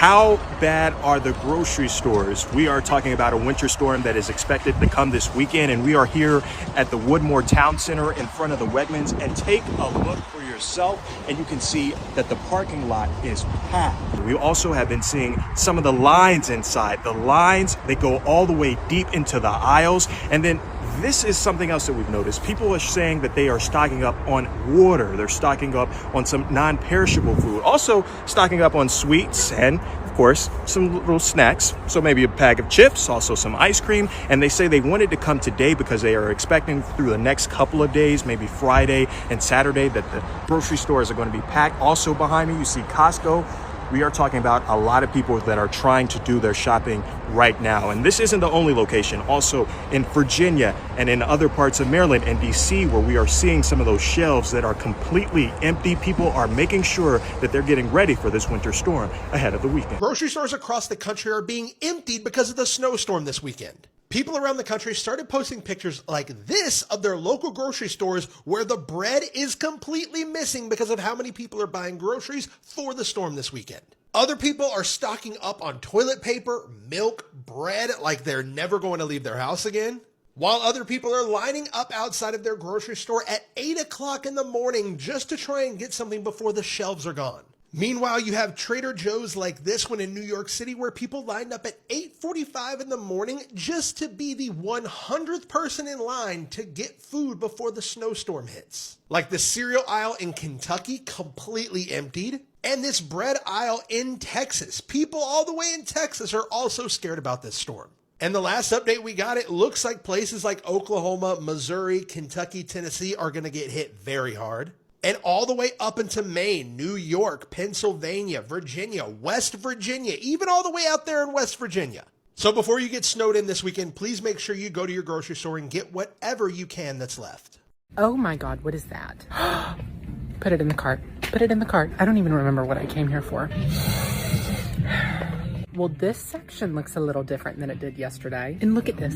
How bad are the grocery stores? We are talking about a winter storm that is expected to come this weekend, and we are here at the Woodmore Town Center in front of the Wegmans. And take a look for yourself, and you can see that the parking lot is packed. We also have been seeing some of the lines inside. The lines, they go all the way deep into the aisles. And then this is something else that we've noticed. People are saying that they are stocking up on water. They're stocking up on some non-perishable food. Also stocking up on sweets and, of course, some little snacks. So maybe a bag of chips, also some ice cream. And they say they wanted to come today because they are expecting through the next couple of days, maybe Friday and Saturday, that the grocery stores are going to be packed. Also behind me, you see Costco. We are talking about a lot of people that are trying to do their shopping right now. And this isn't the only location. Also in Virginia and in other parts of Maryland and DC, where we are seeing some of those shelves that are completely empty. People are making sure that they're getting ready for this winter storm ahead of the weekend. Grocery stores across the country are being emptied because of the snowstorm this weekend. People around the country started posting pictures like this of their local grocery stores where the bread is completely missing because of how many people are buying groceries for the storm this weekend. Other people are stocking up on toilet paper, milk, bread like they're never going to leave their house again. While other people are lining up outside of their grocery store at 8 o'clock in the morning just to try and get something before the shelves are gone. Meanwhile, you have Trader Joe's like this one in New York City where people lined up at 8:45 in the morning just to be the 100th person in line to get food before the snowstorm hits. Like the cereal aisle in Kentucky, completely emptied. And this bread aisle in Texas. People all the way in Texas are also scared about this storm. And the last update we got, it looks like places like Oklahoma, Missouri, Kentucky, Tennessee are going to get hit very hard. And all the way up into Maine, New York, Pennsylvania, Virginia, West Virginia, even all the way out there in West Virginia. So before you get snowed in this weekend, please make sure you go to your grocery store and get whatever you can that's left. Oh my God, what is that? Put it in the cart. Put it in the cart. I don't even remember what I came here for. Well, this section looks a little different than it did yesterday. And look at this.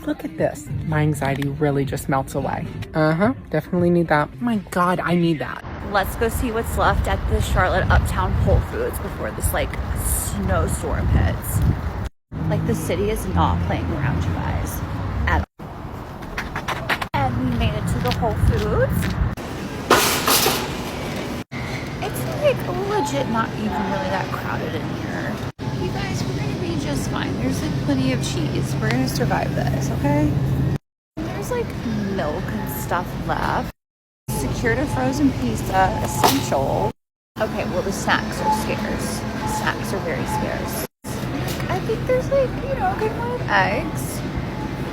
Look at this. My anxiety really just melts away. Definitely need that. My God, I need that. Let's go see what's left at the Charlotte Uptown Whole Foods before this snowstorm hits. The city is not playing around, you guys. And we made it to the Whole Foods. It's legit not even really that crowded in here. You guys, we're gonna be just fine. There's plenty of cheese. We're gonna survive this, okay? And there's milk and stuff left. Secured a frozen pizza, essential. Okay, well the snacks are scarce. Snacks are very scarce. I think there's a good amount of eggs.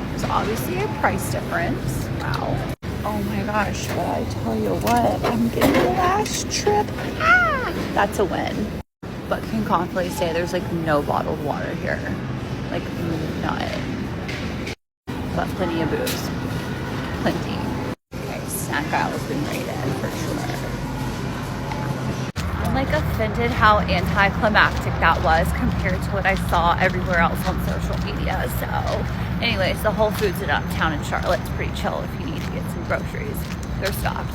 There's obviously a price difference. Wow. Oh my gosh, but I tell you what, I'm getting the last trip. That's a win. But can confidently say there's no bottled water here. None. But plenty of booze. Plenty. Okay, snack aisle's been raided for sure. I'm offended how anticlimactic that was compared to what I saw everywhere else on social media. So anyways, the Whole Foods in Uptown in Charlotte's pretty chill if you need to get some groceries. They're stocked.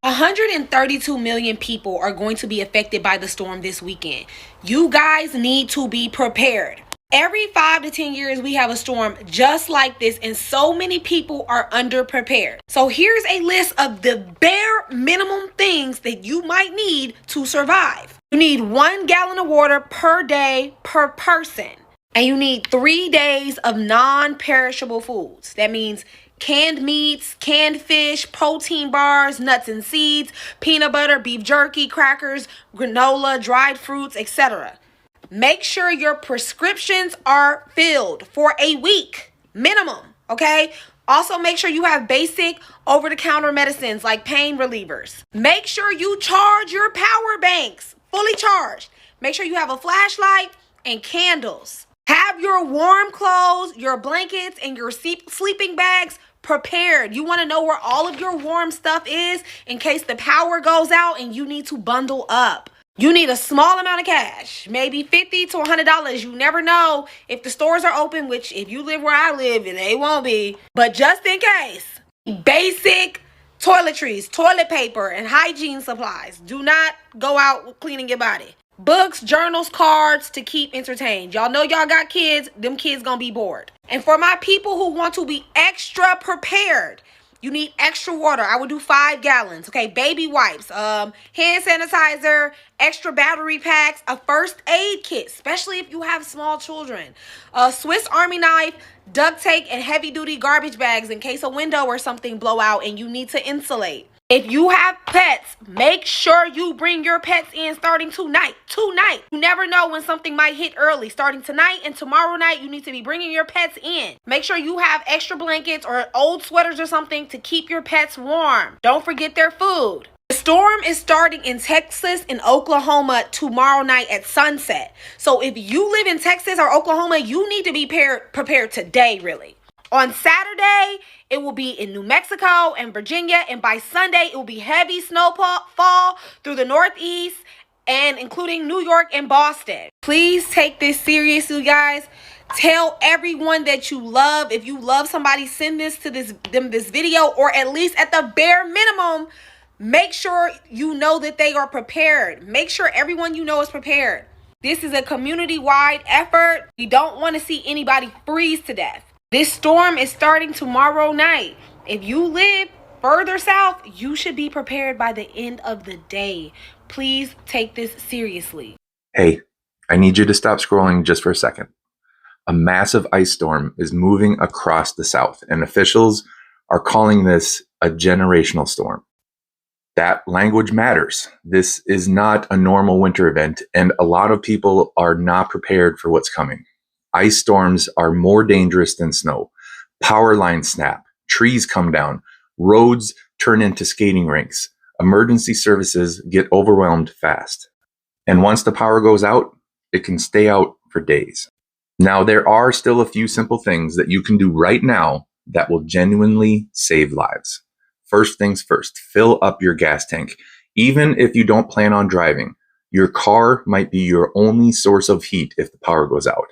$132 million people are going to be affected by the storm this weekend. You guys need to be prepared. Every 5 to 10 years, we have a storm just like this, and so many people are underprepared. So here's a list of the bare minimum that you might need to survive. You need 1 gallon of water per day per person. And you need 3 days of non-perishable foods. That means canned meats, canned fish, protein bars, nuts and seeds, peanut butter, beef jerky, crackers, granola, dried fruits, etc. Make sure your prescriptions are filled for a week minimum, okay? Also, make sure you have basic over-the-counter medicines like pain relievers. Make sure you charge your power banks, fully charged. Make sure you have a flashlight and candles. Have your warm clothes, your blankets, and your sleeping bags prepared. You want to know where all of your warm stuff is in case the power goes out and you need to bundle up. You need a small amount of cash, maybe $50 to $100. You never know if the stores are open, which if you live where I live, they won't be. But just in case, basic toiletries, toilet paper, and hygiene supplies. Do not go out cleaning your body. Books, journals, cards to keep entertained. Y'all know y'all got kids. Them kids gonna be bored. And for my people who want to be extra prepared, you need extra water. I would do 5 gallons. Okay, baby wipes, hand sanitizer, extra battery packs, a first aid kit, especially if you have small children, a Swiss Army knife, duct tape, and heavy duty garbage bags in case a window or something blow out and you need to insulate. If you have pets, make sure you bring your pets in starting tonight. You never know when something might hit early. Starting tonight and tomorrow night, you need to be bringing your pets in. Make sure you have extra blankets or old sweaters or something to keep your pets warm. Don't forget their food. The storm is starting in Texas and Oklahoma tomorrow night at sunset. So if you live in Texas or Oklahoma, you need to be prepared today, really. On Saturday, it will be in New Mexico and Virginia, and by Sunday, it will be heavy snowfall through the Northeast and including New York and Boston. Please take this seriously, guys. Tell everyone that you love. If you love somebody, send this to them this video, or at least at the bare minimum, make sure you know that they are prepared. Make sure everyone you know is prepared. This is a community-wide effort. We don't want to see anybody freeze to death. This storm is starting tomorrow night. If you live further south, you should be prepared by the end of the day. Please take this seriously. Hey, I need you to stop scrolling just for a second. A massive ice storm is moving across the south, and officials are calling this a generational storm. That language matters. This is not a normal winter event, and a lot of people are not prepared for what's coming. Ice storms are more dangerous than snow. Power lines snap, trees come down, roads turn into skating rinks. Emergency services get overwhelmed fast. And once the power goes out, it can stay out for days. Now, there are still a few simple things that you can do right now that will genuinely save lives. First things first, fill up your gas tank. Even if you don't plan on driving, your car might be your only source of heat if the power goes out.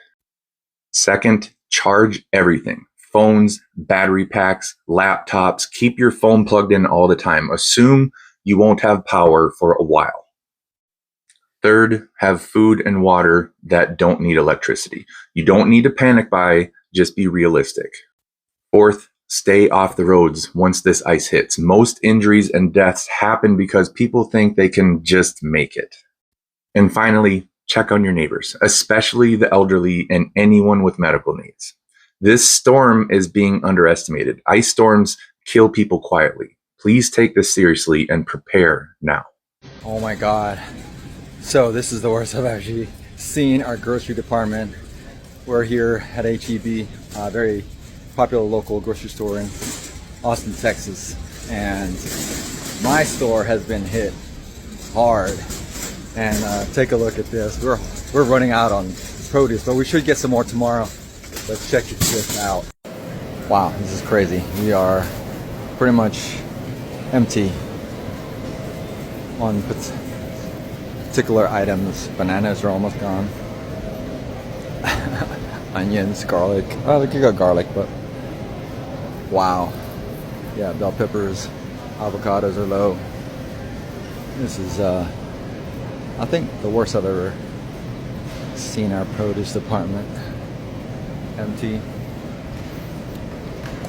Second, charge everything. Phones, battery packs, laptops. Keep your phone plugged in all the time. Assume you won't have power for a while. Third, have food and water that don't need electricity. You don't need to panic buy, just be realistic. Fourth, stay off the roads once this ice hits. Most injuries and deaths happen because people think they can just make it. And finally, check on your neighbors, especially the elderly and anyone with medical needs. This storm is being underestimated. Ice storms kill people quietly. Please take this seriously and prepare now. Oh my God. So this is the worst I've actually seen our grocery department. We're here at HEB, a very popular local grocery store in Austin, Texas. And my store has been hit hard. And take a look at this. We're running out on produce, but we should get some more tomorrow. Let's check this out. Wow, this is crazy. We are pretty much empty on particular items. Bananas are almost gone. Onions, garlic. Oh, look, you got garlic, but wow. Yeah, bell peppers, avocados are low. This is I think the worst I've ever seen our produce department. Empty.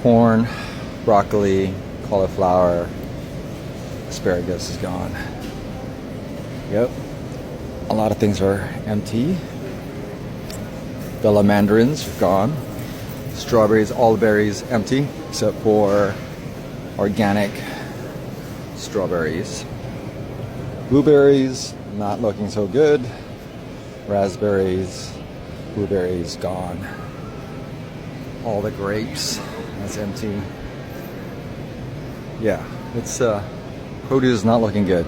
Corn, broccoli, cauliflower, asparagus is gone. Yep. A lot of things are empty. The mandarins are gone. Strawberries, all the berries empty except for organic strawberries. Blueberries not looking so good. Raspberries, blueberries gone. All the grapes, that's empty. Yeah, it's produce is not looking good.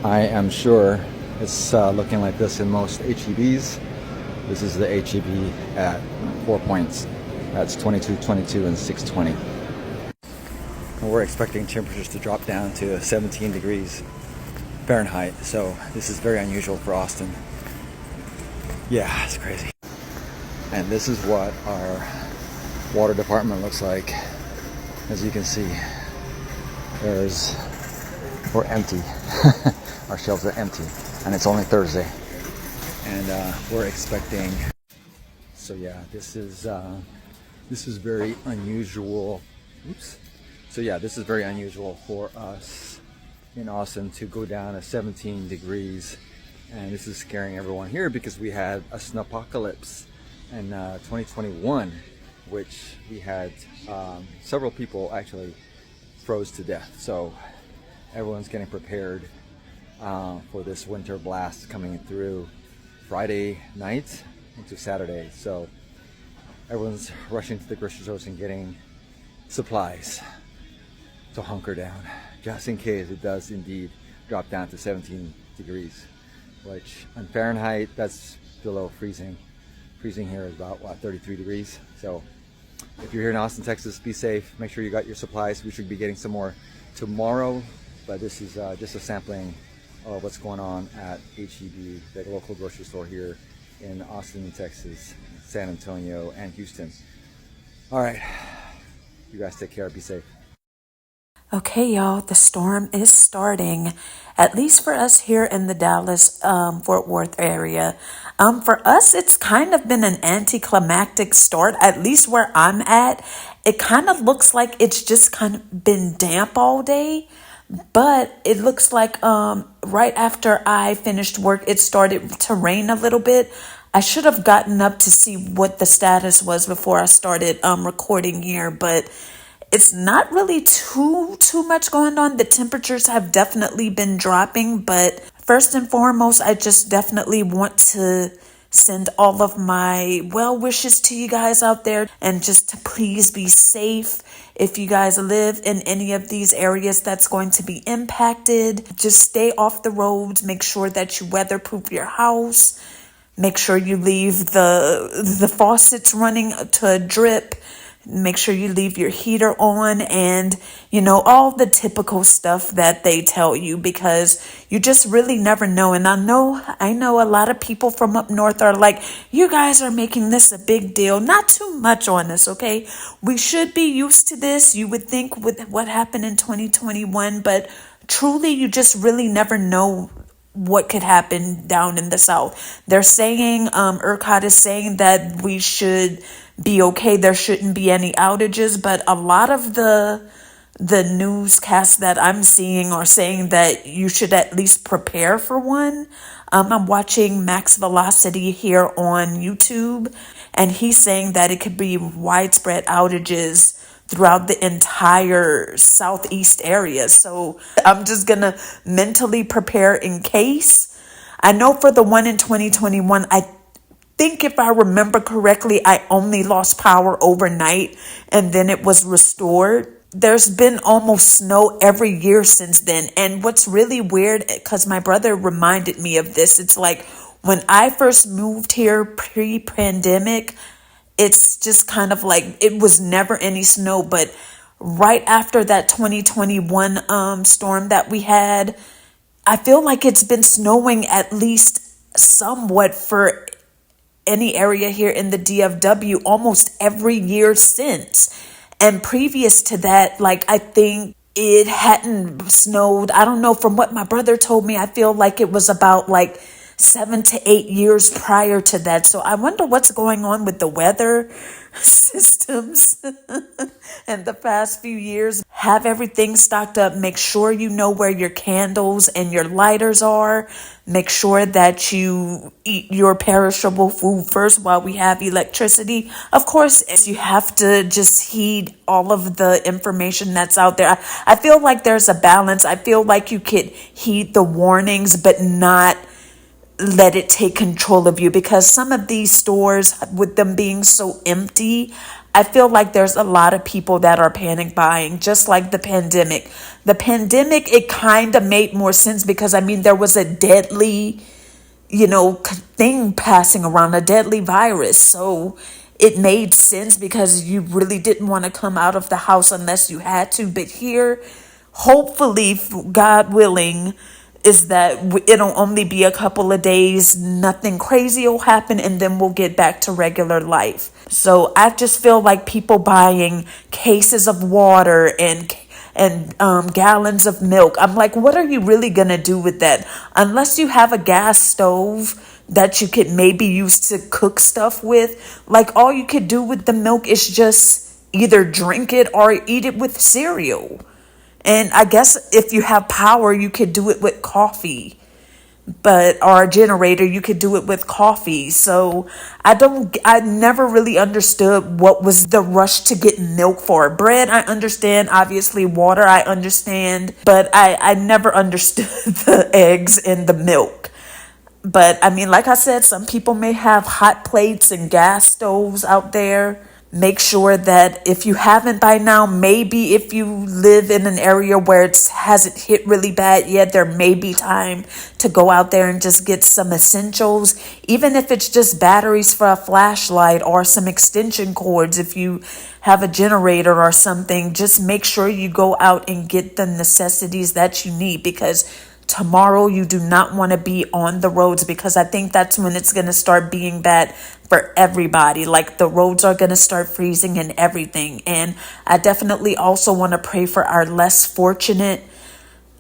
I am sure it's looking like this in most HEBs. This is the HEB at 4 points. That's 22, 22, and 620. And we're expecting temperatures to drop down to 17 degrees Fahrenheit. So this is very unusual for Austin. Yeah, it's crazy. And this is what our water department looks like. As you can see, we're empty. Our shelves are empty, and it's only Thursday. And we're expecting. So yeah, this is very unusual. Oops. So yeah, this is very unusual for us in Austin to go down to 17 degrees, and this is scaring everyone here because we had a snowpocalypse in 2021, which we had several people actually froze to death. So everyone's getting prepared for this winter blast coming through Friday night into Saturday. So everyone's rushing to the grocery stores and getting supplies to hunker down, just in case it does indeed drop down to 17 degrees, which in Fahrenheit, that's below freezing. Freezing here is about, 33 degrees. So if you're here in Austin, Texas, be safe. Make sure you got your supplies. We should be getting some more tomorrow, but this is just a sampling of what's going on at HEB, the local grocery store here in Austin, Texas, San Antonio, and Houston. All right, you guys take care. Be safe. Okay, y'all, the storm is starting, at least for us here in the Dallas, Fort Worth area. For us, it's kind of been an anticlimactic start, at least where I'm at. It kind of looks like it's just kind of been damp all day, but it looks like right after I finished work, it started to rain a little bit. I should have gotten up to see what the status was before I started recording here, but it's not really too much going on. The temperatures have definitely been dropping, but first and foremost, I just definitely want to send all of my well wishes to you guys out there, and just to please be safe. If you guys live in any of these areas that's going to be impacted, just stay off the roads. Make sure that you weatherproof your house. Make sure you leave the faucets running to a drip. Make sure you leave your heater on, and, all the typical stuff that they tell you, because you just really never know. And I know a lot of people from up north are like, you guys are making this a big deal. Not too much on this, okay? We should be used to this, you would think, with what happened in 2021, but truly, you just really never know what could happen down in the south. They're saying, ERCOT is saying that we should be okay. There shouldn't be any outages, but a lot of the newscasts that I'm seeing are saying that you should at least prepare for one. I'm watching Max Velocity here on YouTube, and he's saying that it could be widespread outages throughout the entire southeast area. So I'm just gonna mentally prepare in case. I know for the one in 2021, I think if I remember correctly, I only lost power overnight and then it was restored. There's been almost snow every year since then. And what's really weird, because my brother reminded me of this, it's like when I first moved here pre-pandemic, it's just kind of like it was never any snow. But right after that 2021 storm that we had, I feel like it's been snowing at least somewhat for any area here in the DFW almost every year since. And previous to that, I think it hadn't snowed. I don't know, from what my brother told me, I feel like it was about 7 to 8 years prior to that. So I wonder what's going on with the weather systems in the past few years. Have everything stocked up. Make sure you know where your candles and your lighters are. Make sure that you eat your perishable food first while we have electricity. Of course, you have to just heed all of the information that's out there. I feel like there's a balance. I feel like you could heed the warnings, but not let it take control of you, because some of these stores, with them being so empty, I feel like there's a lot of people that are panic buying, just like the pandemic. The pandemic, it kind of made more sense because, I mean, there was a deadly, thing passing around, a deadly virus. So it made sense because you really didn't want to come out of the house unless you had to. But here, hopefully, God willing, is that it'll only be a couple of days, nothing crazy will happen, and then we'll get back to regular life. So I just feel like people buying cases of water and gallons of milk. I'm like, what are you really gonna do with that? Unless you have a gas stove that you could maybe use to cook stuff with, like all you could do with the milk is just either drink it or eat it with cereal. And I guess if you have power, you could do it with coffee, or a generator, you could do it with coffee. So I never really understood what was the rush to get milk for. Bread, I understand. Obviously, water, I understand. But I never understood the eggs and the milk. But I mean, like I said, some people may have hot plates and gas stoves out there. Make sure that if you haven't by now, maybe if you live in an area where it hasn't hit really bad yet, there may be time to go out there and just get some essentials, even if it's just batteries for a flashlight or some extension cords. If you have a generator or something, just make sure you go out and get the necessities that you need, because tomorrow you do not want to be on the roads, because I think that's when it's going to start being bad for everybody. Like the roads are going to start freezing and everything. And I definitely also want to pray for our less fortunate.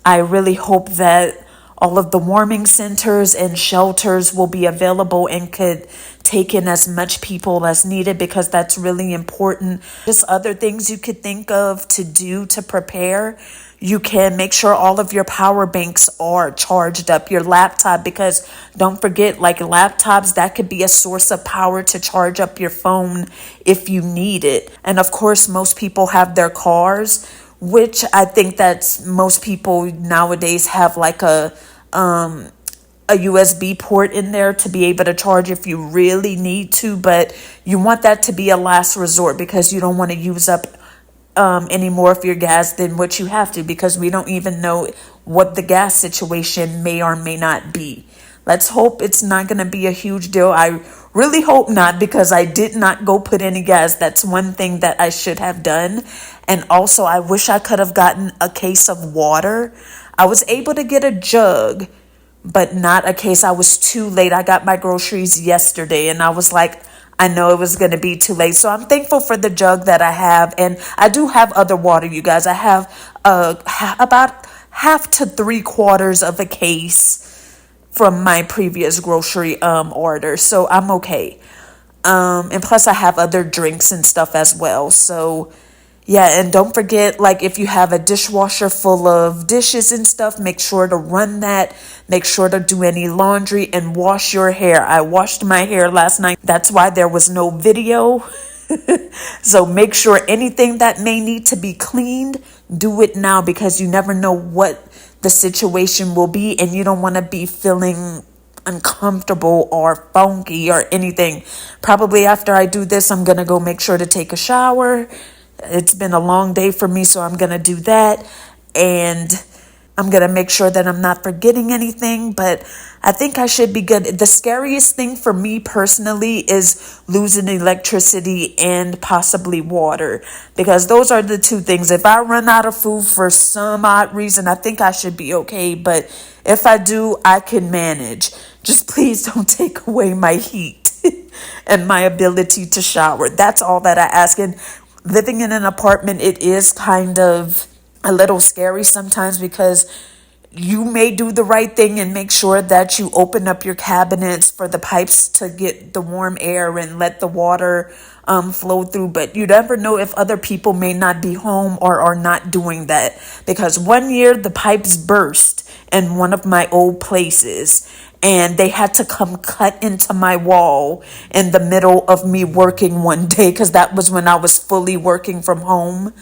I really hope that all of the warming centers and shelters will be available and could take in as much people as needed, because that's really important. Just other things you could think of to do to prepare. You can make sure all of your power banks are charged up, your laptop, because don't forget, like laptops, that could be a source of power to charge up your phone if you need it. And of course, most people have their cars, which I think that most people nowadays have like a USB port in there to be able to charge if you really need to. But you want that to be a last resort, because you don't want to use up any more of your gas than what you have to, because we don't even know what the gas situation may or may not be. Let's hope it's not going to be a huge deal. I really hope not, because I did not go put any gas. That's one thing that I should have done. And also, I wish I could have gotten a case of water. I was able to get a jug, but not a case. I was too late. I got my groceries yesterday, and I was like, I know it was going to be too late. So I'm thankful for the jug that I have. And I do have other water, you guys. I have about half to 3/4 of a case from my previous grocery order. So I'm okay. And plus I have other drinks and stuff as well. So yeah, and don't forget, like if you have a dishwasher full of dishes and stuff, make sure to run that. Make sure to do any laundry and wash your hair. I washed my hair last night. That's why there was no video. So make sure anything that may need to be cleaned, do it now, because you never know what the situation will be, and you don't want to be feeling uncomfortable or funky or anything. Probably after I do this, I'm going to go make sure to take a shower. It's been a long day for me, so I'm going to do that. And I'm going to make sure that I'm not forgetting anything, but I think I should be good. The scariest thing for me personally is losing electricity and possibly water, because those are the two things. If I run out of food for some odd reason, I think I should be okay. But if I do, I can manage. Just please don't take away my heat and my ability to shower. That's all that I ask. And living in an apartment, it is kind of a little scary sometimes, because you may do the right thing and make sure that you open up your cabinets for the pipes to get the warm air and let the water flow through. But you never know if other people may not be home or are not doing that. Because one year the pipes burst in one of my old places, and they had to come cut into my wall in the middle of me working one day, because that was when I was fully working from home.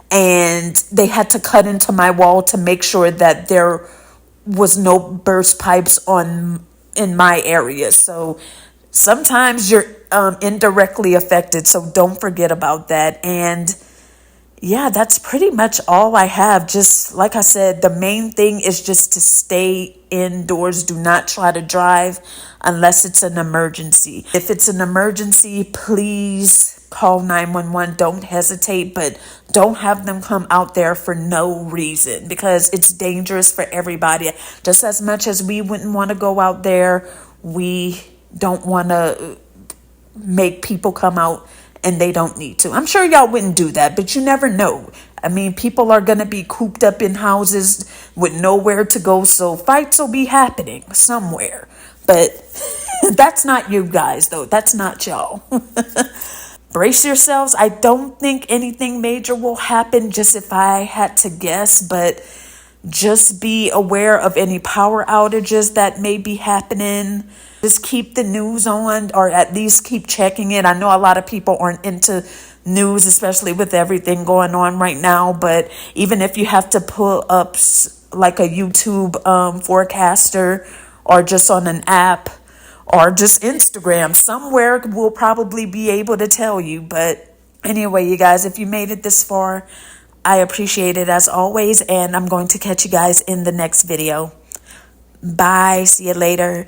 And they had to cut into my wall to make sure that there was no burst pipes on in my area. So sometimes you're indirectly affected, so don't forget about that. And yeah, that's pretty much all I have. Just like I said, the main thing is just to stay indoors. Do not try to drive unless it's an emergency. If it's an emergency, please call 911. Don't hesitate, but don't have them come out there for no reason, because it's dangerous for everybody. Just as much as we wouldn't want to go out there, we don't want to make people come out and they don't need to. I'm sure y'all wouldn't do that, but you never know. I mean, people are going to be cooped up in houses with nowhere to go, so fights will be happening somewhere. But that's not you guys, though. That's not y'all. Brace yourselves. I don't think anything major will happen, just if I had to guess, but just be aware of any power outages that may be happening. Just keep the news on, or at least keep checking it. I know a lot of people aren't into news, especially with everything going on right now, but even if you have to pull up like a YouTube forecaster, or just on an app, or just Instagram, somewhere we'll probably be able to tell you. But anyway, you guys, if you made it this far, I appreciate it as always, and I'm going to catch you guys in the next video. Bye. See you later.